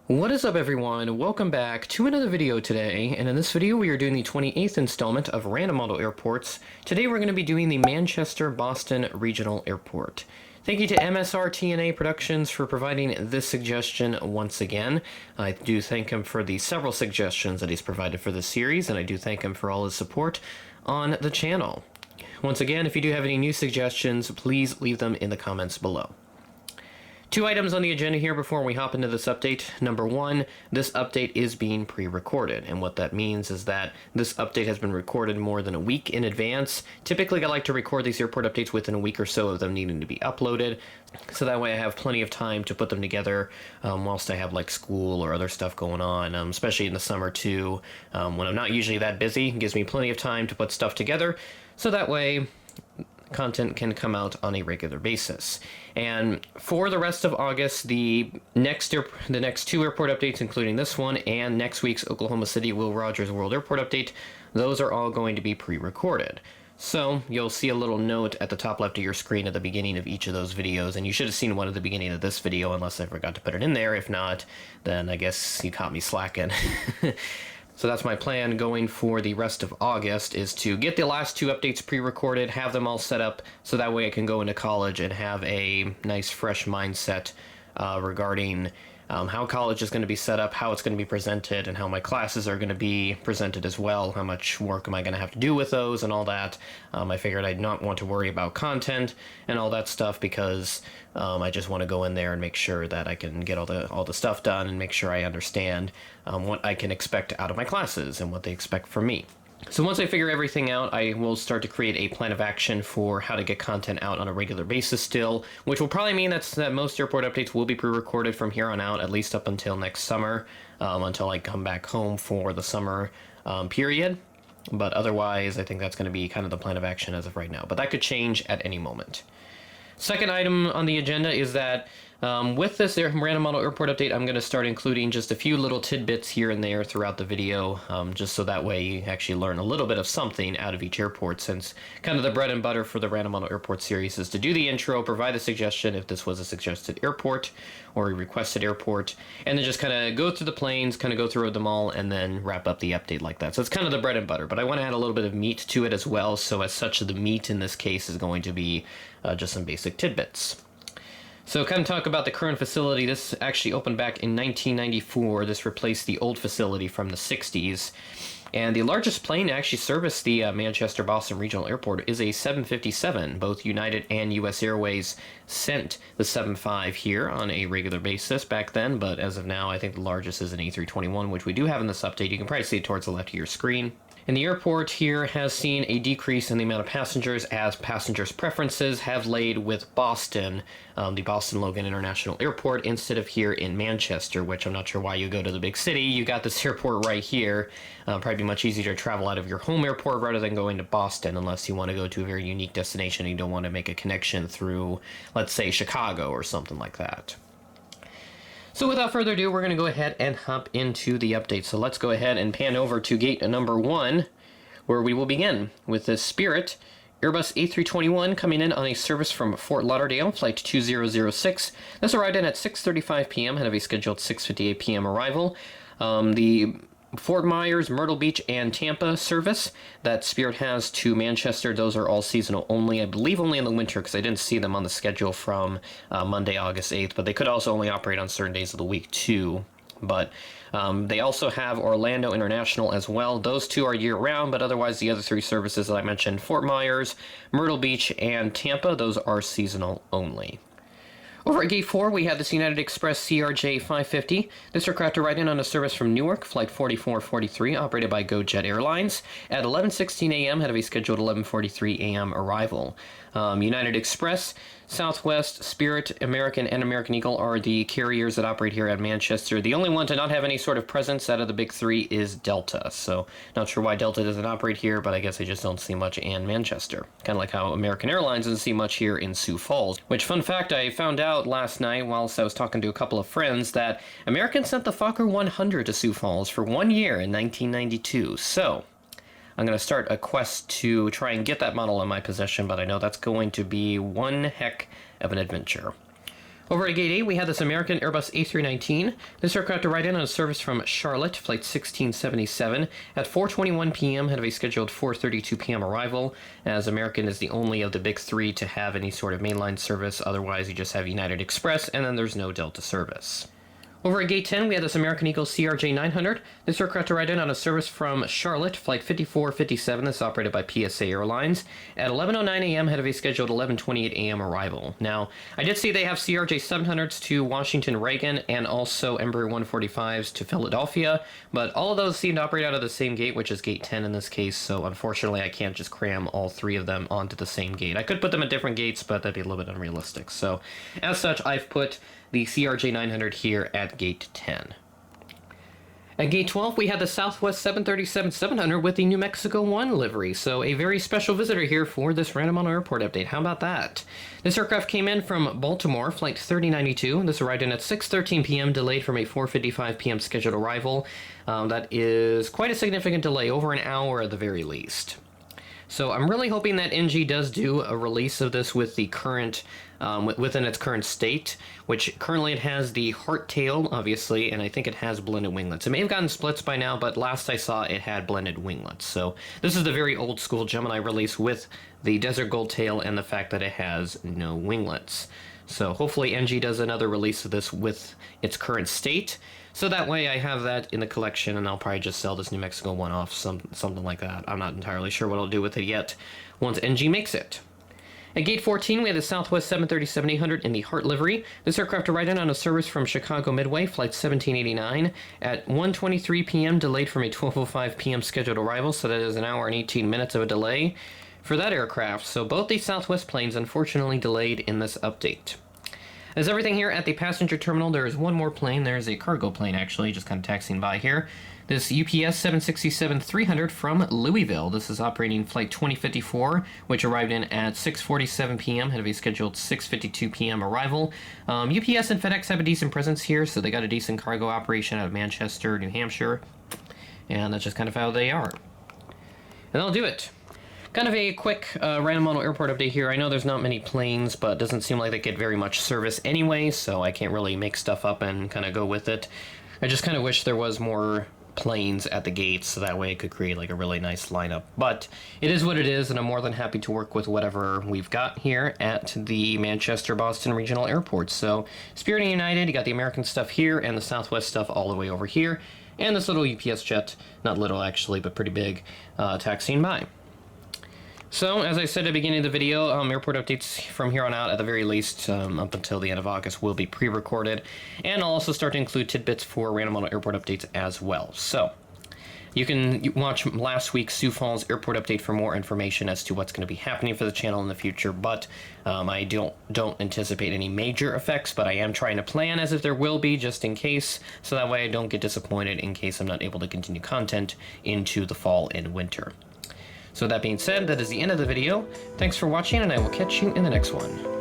What is up, everyone? Welcome back to another video today, and in this video we are doing the 28th installment of Random Model Airports. Today we're going to be doing the Manchester-Boston Regional Airport. Thank you to MSR-TNA Productions for providing this suggestion once again. I do thank him for the several suggestions that he's provided for this series, and I do thank him for all his support on the channel. Once again, if you do have any new suggestions, please leave them in the comments below. Two items on the agenda here before we hop into this update. Number one, this update is being pre-recorded, and what that means is that this update has been recorded more than a week in advance. Typically, I like to record these airport updates within a week or so of them needing to be uploaded, so that way I have plenty of time to put them together whilst I have like school or other stuff going on, especially in the summer too, when I'm not usually that busy. It gives me plenty of time to put stuff together, so that way content can come out on a regular basis. And for the rest of August, the next two airport updates, including this one and next week's Oklahoma City Will Rogers World Airport update, those are all going to be pre-recorded. So you'll see a little note at the top left of your screen at the beginning of each of those videos, and you should have seen one at the beginning of this video unless I forgot to put it in there. If not, then I guess you caught me slacking. So that's my plan going for the rest of August, is to get the last two updates pre-recorded, have them all set up, so that way I can go into college and have a nice fresh mindset regarding how college is going to be set up, how it's going to be presented, and how my classes are going to be presented as well. How much work am I going to have to do with those and all that. I figured I'd not want to worry about content and all that stuff because I just want to go in there and make sure that I can get all the stuff done and make sure I understand what I can expect out of my classes and what they expect from me. So once I figure everything out, I will start to create a plan of action for how to get content out on a regular basis still, which will probably mean that most airport updates will be pre-recorded from here on out, at least up until next summer, until I come back home for the summer period. But otherwise, I think that's going to be kind of the plan of action as of right now. But that could change at any moment. Second item on the agenda is that with this Random Model Airport update, I'm going to start including just a few little tidbits here and there throughout the video, just so that way you actually learn a little bit of something out of each airport, since kind of the bread and butter for the Random Model Airport series is to do the intro, provide a suggestion if this was a suggested airport or a requested airport, and then just kind of go through the planes, kind of go through them all, and then wrap up the update like that. So it's kind of the bread and butter, but I want to add a little bit of meat to it as well, so as such, the meat in this case is going to be just some basic tidbits. So kind of talk about the current facility. This actually opened back in 1994. This replaced the old facility from the 60s. And the largest plane to actually service the Manchester-Boston Regional Airport is a 757. Both United and U.S. Airways sent the 75 here on a regular basis back then, but as of now, I think the largest is an A321, which we do have in this update. You can probably see it towards the left of your screen. And the airport here has seen a decrease in the amount of passengers as passengers' preferences have laid with Boston, the Boston Logan International Airport, instead of here in Manchester, which I'm not sure why you go to the big city. You got this airport right here. Probably be much easier to travel out of your home airport rather than going to Boston, unless you want to go to a very unique destination and you don't want to make a connection through, let's say, Chicago or something like that. So without further ado, we're going to go ahead and hop into the update. So let's go ahead and pan over to gate number 1, where we will begin with the Spirit Airbus A321 coming in on a service from Fort Lauderdale, flight 2006. This arrived in at 6:35 p.m., had a scheduled 6:58 p.m. arrival. The Fort Myers, Myrtle Beach, and Tampa service that Spirit has to Manchester, those are all seasonal only. I believe only in the winter, because I didn't see them on the schedule from Monday, August 8th, but they could also only operate on certain days of the week too. But they also have Orlando International as well. Those two are year-round, but otherwise the other three services that I mentioned, Fort Myers, Myrtle Beach, and Tampa, those are seasonal only. Over at Gate 4, we have this United Express Crj 550. This aircraft arrived in on a service from Newark, flight 4443, operated by GoJet Airlines. At 11:16 a.m., had a scheduled 11:43 a.m. arrival. United Express, Southwest, Spirit, American, and American Eagle are the carriers that operate here at Manchester. The only one to not have any sort of presence out of the big three is Delta. So, not sure why Delta doesn't operate here, but I guess I just don't see much in Manchester. Kind of like how American Airlines doesn't see much here in Sioux Falls. Which, fun fact, I found out last night whilst I was talking to a couple of friends that American sent the Fokker 100 to Sioux Falls for 1 year in 1992. So, I'm going to start a quest to try and get that model in my possession, but I know that's going to be one heck of an adventure. Over at Gate 8, we had this American Airbus A319. This aircraft arrived in on a service from Charlotte, flight 1677, at 4:21 p.m. ahead of a scheduled 4:32 p.m. arrival, as American is the only of the big three to have any sort of mainline service. Otherwise, you just have United Express, and then there's no Delta service. Over at Gate 10, we had this American Eagle Crj 900. This aircraft arrived in on a service from Charlotte, flight 5457. This is operated by PSA Airlines at 11:09 a.m. ahead of a scheduled 11:28 a.m. arrival. Now, I did see they have Crj 700s to Washington Reagan and also Embraer 145s to Philadelphia, but all of those seem to operate out of the same gate, which is Gate 10 in this case, so unfortunately I can't just cram all three of them onto the same gate. I could put them at different gates, but that'd be a little bit unrealistic. So, as such, I've put the Crj 900 here at Gate 10. At Gate 12, we had the Southwest 737-700 with the New Mexico 1 livery, so a very special visitor here for this Random Model Airport update. How about that? This aircraft came in from Baltimore, flight 3092. This arrived in at 6:13 p.m., delayed from a 4:55 p.m. scheduled arrival. That is quite a significant delay, over an hour at the very least. So I'm really hoping that NG does do a release of this with the current, within its current state, which currently it has the hardtail, obviously, and I think it has blended winglets. It may have gotten splits by now, but last I saw it had blended winglets. So this is the very old school Gemini release with the Desert Gold tail and the fact that it has no winglets. So hopefully NG does another release of this with its current state. So that way I have that in the collection, and I'll probably just sell this New Mexico one off, something like that. I'm not entirely sure what I'll do with it yet once NG makes it. At Gate 14, we have the Southwest 737-800 in the Heart livery. This aircraft arrived in on a service from Chicago Midway, flight 1789, at 1:23 p.m., delayed from a 12:05 p.m. scheduled arrival, so that is an hour and 18 minutes of a delay for that aircraft. So both these Southwest planes unfortunately delayed in this update. As everything here at the passenger terminal, there is one more plane. There's a cargo plane, actually, just kind of taxiing by here. This UPS 767-300 from Louisville. This is operating flight 2054, which arrived in at 6:47 p.m., ahead of a scheduled 6:52 p.m. arrival. UPS and FedEx have a decent presence here, so they got a decent cargo operation out of Manchester, New Hampshire, and that's just kind of how they are. And that'll do it. Kind of a quick Random Model Airport update here. I know there's not many planes, but it doesn't seem like they get very much service anyway, so I can't really make stuff up and kind of go with it. I just kind of wish there was more planes at the gates, so that way it could create like a really nice lineup. But it is what it is, and I'm more than happy to work with whatever we've got here at the Manchester-Boston Regional Airport. So Spirit and United, you got the American stuff here, and the Southwest stuff all the way over here, and this little UPS jet, not little actually, but pretty big, taxiing by. So, as I said at the beginning of the video, airport updates from here on out, at the very least, up until the end of August, will be pre-recorded. And I'll also start to include tidbits for Random Model Airport updates as well. So, you can watch last week's Sioux Falls Airport update for more information as to what's going to be happening for the channel in the future. But I don't anticipate any major effects, but I am trying to plan as if there will be, just in case, so that way I don't get disappointed in case I'm not able to continue content into the fall and winter. So that being said, that is the end of the video. Thanks for watching, and I will catch you in the next one.